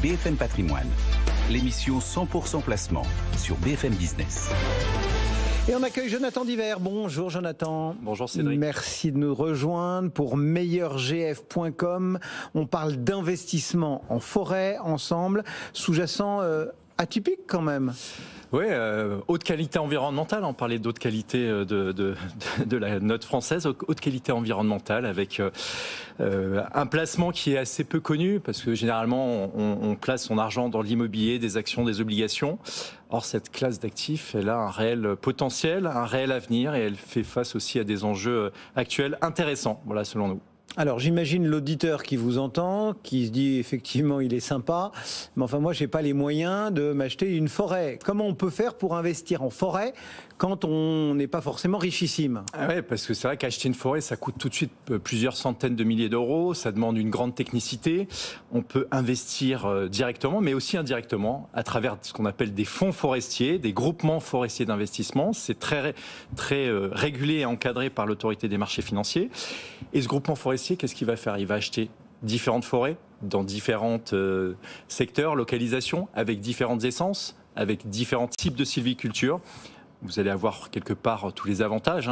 BFM Patrimoine, l'émission 100% placement sur BFM Business. Et on accueille Jonathan Diver. Bonjour Jonathan. Bonjour Cédric. Merci de nous rejoindre pour meilleurgf.com. On parle d'investissement en forêt ensemble, sous-jacent atypique quand même. Oui, haute qualité environnementale. On parlait d'haute qualité de la note française, haute qualité environnementale avec un placement qui est assez peu connu parce que généralement on place son argent dans l'immobilier, des actions, des obligations. Or cette classe d'actifs, elle a un réel potentiel, un réel avenir et elle fait face aussi à des enjeux actuels intéressants, voilà, selon nous. Alors j'imagine l'auditeur qui vous entend, qui se dit effectivement il est sympa, mais enfin moi j'ai pas les moyens de m'acheter une forêt. Comment on peut faire pour investir en forêt quand on n'est pas forcément richissime? Ah ouais, parce que c'est vrai qu'acheter une forêt, ça coûte tout de suite plusieurs centaines de milliers d'euros, ça demande une grande technicité. On peut investir directement, mais aussi indirectement, à travers ce qu'on appelle des fonds forestiers, des groupements forestiers d'investissement. C'est très régulé et encadré par l'autorité des marchés financiers. Et ce groupement forestier, qu'est-ce qu'il va faire? Il va acheter différentes forêts dans différents secteurs, localisations, avec différentes essences, avec différents types de sylviculture. Vous allez avoir quelque part tous les avantages.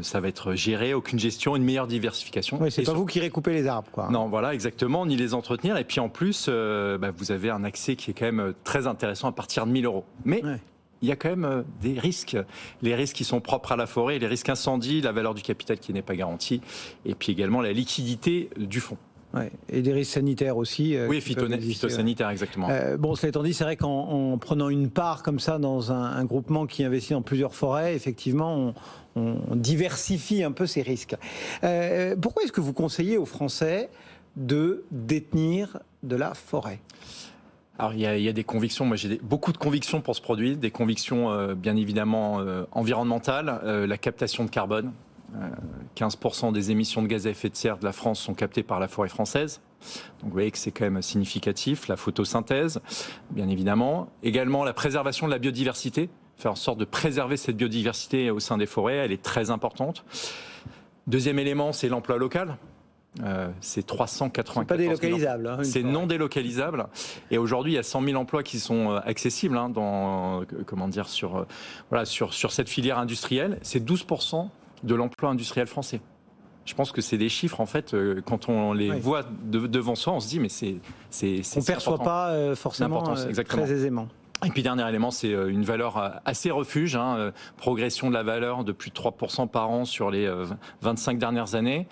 Ça va être géré, aucune gestion, une meilleure diversification. Oui, c'est pas vous qui récoupez les arbres, quoi. Non, voilà, exactement, ni les entretenir. Et puis en plus, vous avez un accès qui est quand même très intéressant à partir de 1 000 euros. Mais il y a quand même des risques. Les risques qui sont propres à la forêt, les risques incendie, la valeur du capital qui n'est pas garantie, et puis également la liquidité du fonds. Ouais, et des risques sanitaires aussi. Oui, phytosanitaires, exactement. Bon, cela étant dit, c'est vrai qu'en prenant une part comme ça dans un groupement qui investit dans plusieurs forêts, effectivement, on diversifie un peu ces risques. Pourquoi est-ce que vous conseillez aux Français de détenir de la forêt ? Alors il y a des convictions, moi j'ai beaucoup de convictions pour ce produit, des convictions bien évidemment environnementales, la captation de carbone. 15% des émissions de gaz à effet de serre de la France sont captées par la forêt française. Donc vous voyez que c'est quand même significatif. La photosynthèse, bien évidemment. Également la préservation de la biodiversité. Faire en sorte de préserver cette biodiversité au sein des forêts, elle est très importante. Deuxième élément, c'est l'emploi local. C'est 394 000. C'est pas délocalisable. Hein, c'est non délocalisable. Et aujourd'hui, il y a 100 000 emplois qui sont accessibles sur cette filière industrielle. C'est 12% de l'emploi industriel français. Je pense que c'est des chiffres, en fait, quand on les voit devant soi, on se dit, mais c'est on ne perçoit pas forcément très aisément. Et puis, dernier élément, c'est une valeur assez refuge, progression de la valeur de plus de 3% par an sur les 25 dernières années.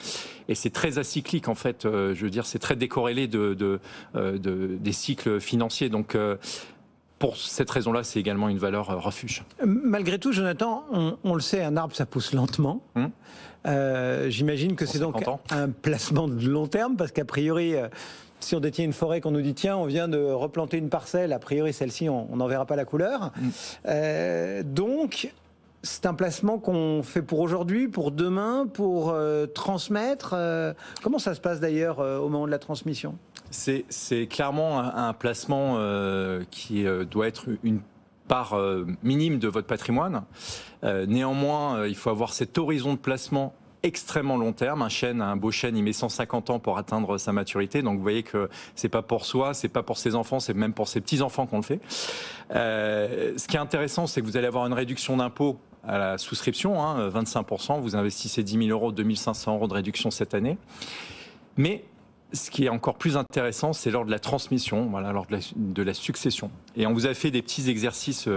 Et c'est très acyclique, en fait. Je veux dire, c'est très décorrélé des cycles financiers. Donc, pour cette raison-là, c'est également une valeur refuge. Malgré tout, Jonathan, on le sait, un arbre, ça pousse lentement. J'imagine que c'est donc un placement de long terme, parce qu'a priori, si on détient une forêt, qu'on nous dit, tiens, on vient de replanter une parcelle, a priori, celle-ci, on n'en verra pas la couleur. Donc, c'est un placement qu'on fait pour aujourd'hui, pour demain, pour transmettre. Comment ça se passe d'ailleurs au moment de la transmission ? C'est clairement un placement qui doit être une part minime de votre patrimoine. Néanmoins, il faut avoir cet horizon de placement extrêmement long terme. Un beau chêne, il met 150 ans pour atteindre sa maturité. Donc vous voyez que c'est pas pour soi, c'est pas pour ses enfants, c'est même pour ses petits-enfants qu'on le fait. Ce qui est intéressant, c'est que vous allez avoir une réduction d'impôt à la souscription, 25%. Vous investissez 10 000 euros, 2 500 euros de réduction cette année. Mais ce qui est encore plus intéressant, c'est lors de la transmission, lors de la succession. Et on vous a fait des petits exercices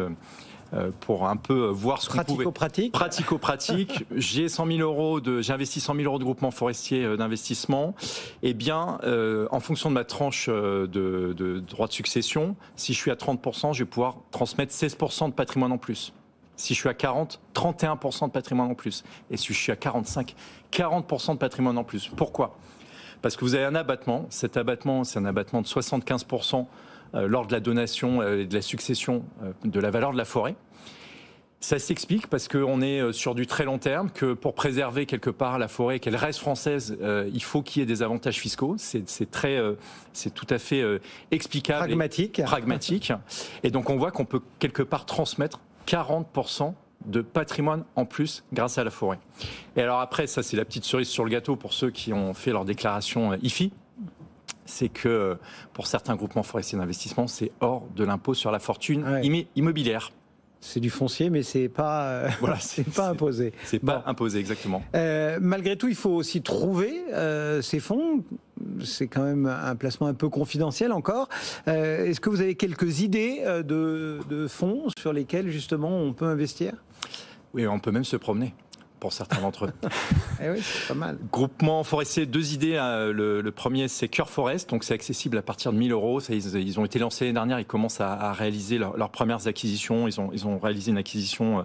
pour un peu voir ce qu'on pouvait... Pratico-pratique. J'ai investi 100 000 euros de groupement forestier d'investissement. Eh bien, en fonction de ma tranche de droit de succession, si je suis à 30%, je vais pouvoir transmettre 16% de patrimoine en plus. Si je suis à 40, 31% de patrimoine en plus. Et si je suis à 45, 40% de patrimoine en plus. Pourquoi ? Parce que vous avez un abattement. Cet abattement, c'est un abattement de 75% lors de la donation et de la succession de la valeur de la forêt. Ça s'explique parce qu'on est sur du très long terme, que pour préserver quelque part la forêt, qu'elle reste française, il faut qu'il y ait des avantages fiscaux. C'est tout à fait explicable. Pragmatique. Et donc on voit qu'on peut quelque part transmettre 40% de patrimoine en plus grâce à la forêt. Et alors après, ça c'est la petite cerise sur le gâteau pour ceux qui ont fait leur déclaration IFI. c'est que pour certains groupements forestiers d'investissement, c'est hors de l'impôt sur la fortune immobilière. C'est du foncier, mais c'est pas, c'est pas imposé. C'est pas imposé, exactement. Malgré tout, il faut aussi trouver ces fonds. C'est quand même un placement un peu confidentiel encore. Est-ce que vous avez quelques idées de fonds sur lesquels, justement, on peut investir? Oui, on peut même se promener. Pour certains d'entre eux. Eh oui, c'est pas mal. Groupement forestier, 2 idées. Le premier, c'est Cœur Forest, donc c'est accessible à partir de 1 000 €. Ça, ils ont été lancés l'année dernière, ils commencent à réaliser leurs premières acquisitions. Ils ont réalisé une acquisition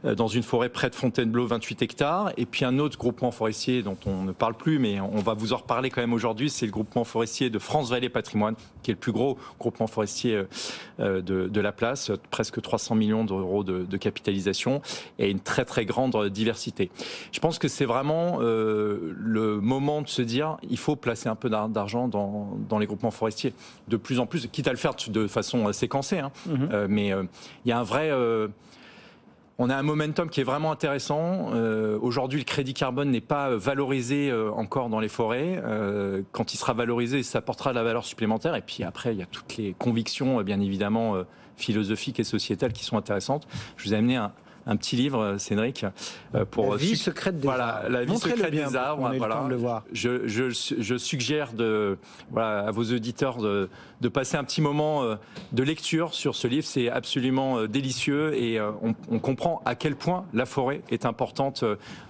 dans une forêt près de Fontainebleau, 28 hectares. Et puis un autre groupement forestier dont on ne parle plus, mais on va vous en reparler quand même aujourd'hui, c'est le groupement forestier de France Vallée Patrimoine, qui est le plus gros groupement forestier de la place, presque 300 millions d'euros de capitalisation et une très très grande diversité. Je pense que c'est vraiment le moment de se dire il faut placer un peu d'argent dans les groupements forestiers. De plus en plus, quitte à le faire de façon séquencée, hein, mais il y a un vrai... on a un momentum qui est vraiment intéressant. Aujourd'hui, le crédit carbone n'est pas valorisé encore dans les forêts. Quand il sera valorisé, ça apportera de la valeur supplémentaire. Et puis après, il y a toutes les convictions, bien évidemment, philosophiques et sociétales qui sont intéressantes. Je vous ai amené un petit livre, Cédric, pour... La vie secrète des arbres. La vie secrète des arbres. Voilà. Le voir. Je suggère à vos auditeurs de passer un petit moment de lecture sur ce livre. C'est absolument délicieux et on comprend à quel point la forêt est importante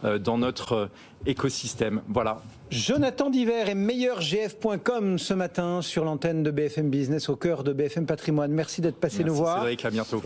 dans notre écosystème. Voilà. Jonathan Diver et meilleurgf.com ce matin sur l'antenne de BFM Business au cœur de BFM Patrimoine. Merci d'être passé nous voir. Cédric, à bientôt.